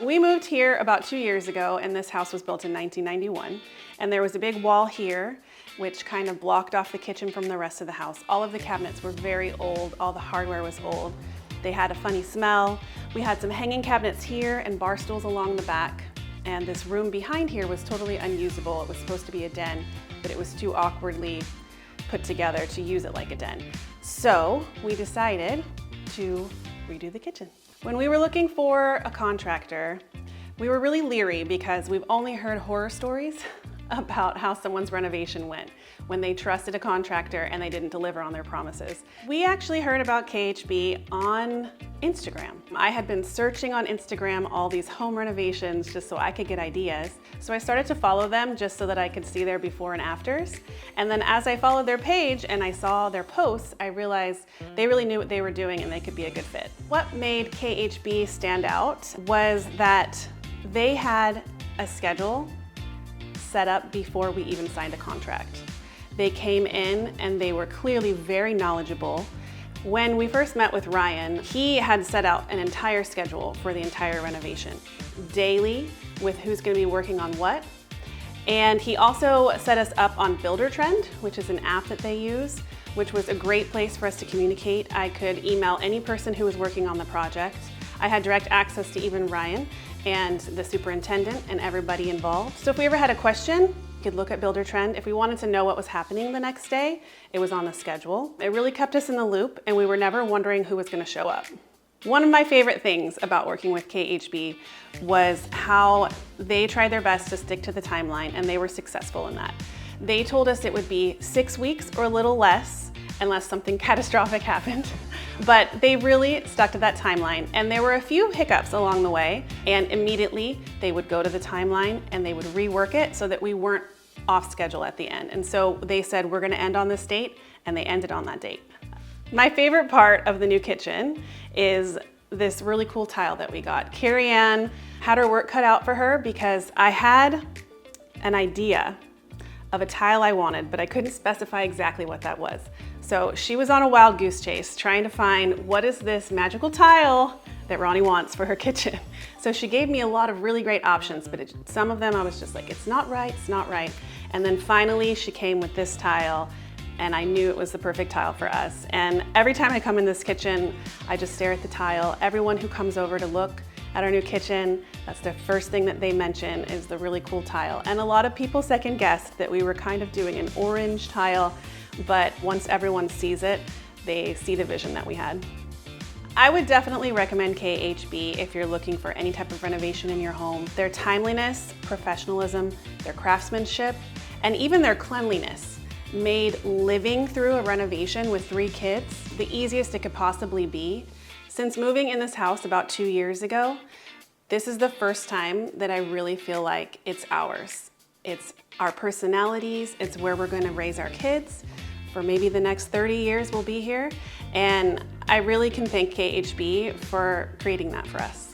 We moved here about 2 years ago, and this house was built in 1991. And there was a big wall here, which kind of blocked off the kitchen from the rest of the house. All of the cabinets were very old, all the hardware was old. They had a funny smell. We had some hanging cabinets here and bar stools along the back. And this room behind here was totally unusable. It was supposed to be a den, but it was too awkwardly put together to use it like a den. So we decided to redo the kitchen. When we were looking for a contractor, we were really leery because we've only heard horror stories about how someone's renovation went when they trusted a contractor and they didn't deliver on their promises. We actually heard about KHB on Instagram. I had been searching on Instagram all these home renovations just so I could get ideas. So I started to follow them just so that I could see their before and afters. And then as I followed their page and I saw their posts, I realized they really knew what they were doing and they could be a good fit. What made KHB stand out was that they had a schedule set up before we even signed a contract. They came in and they were clearly very knowledgeable. When we first met with Ryan, he had set out an entire schedule for the entire renovation, daily with who's going to be working on what. And he also set us up on Builder Trend, which is an app that they use, which was a great place for us to communicate. I could email any person who was working on the project. I had direct access to even Ryan and the superintendent and everybody involved. So if we ever had a question, we could look at Builder Trend. If we wanted to know what was happening the next day, it was on the schedule. It really kept us in the loop and we were never wondering who was going to show up. One of my favorite things about working with KHB was how they tried their best to stick to the timeline, and they were successful in that. They told us it would be 6 weeks or a little less unless something catastrophic happened. But they really stuck to that timeline, and there were a few hiccups along the way, and immediately they would go to the timeline and they would rework it so that we weren't off schedule at the end. And so they said, we're gonna end on this date, and they ended on that date. My favorite part of the new kitchen is this really cool tile that we got. Keriann had her work cut out for her because I had an idea of a tile I wanted, but I couldn't specify exactly what that was. So she was on a wild goose chase trying to find what is this magical tile that Ronnie wants for her kitchen. So she gave me a lot of really great options, but some of them I was just like, it's not right, it's not right. And then finally she came with this tile and I knew it was the perfect tile for us. And every time I come in this kitchen, I just stare at the tile. Everyone who comes over to look at our new kitchen, that's the first thing that they mention is the really cool tile. And a lot of people second guessed that we were kind of doing an orange tile, but once everyone sees it, they see the vision that we had. I would definitely recommend KHB if you're looking for any type of renovation in your home. Their timeliness, professionalism, their craftsmanship, and even their cleanliness made living through a renovation with 3 kids the easiest it could possibly be. Since moving in this house about 2 years ago, this is the first time that I really feel like it's ours. It's our personalities, it's where we're gonna raise our kids. For maybe the next 30 years we'll be here. And I really can thank KHB for creating that for us.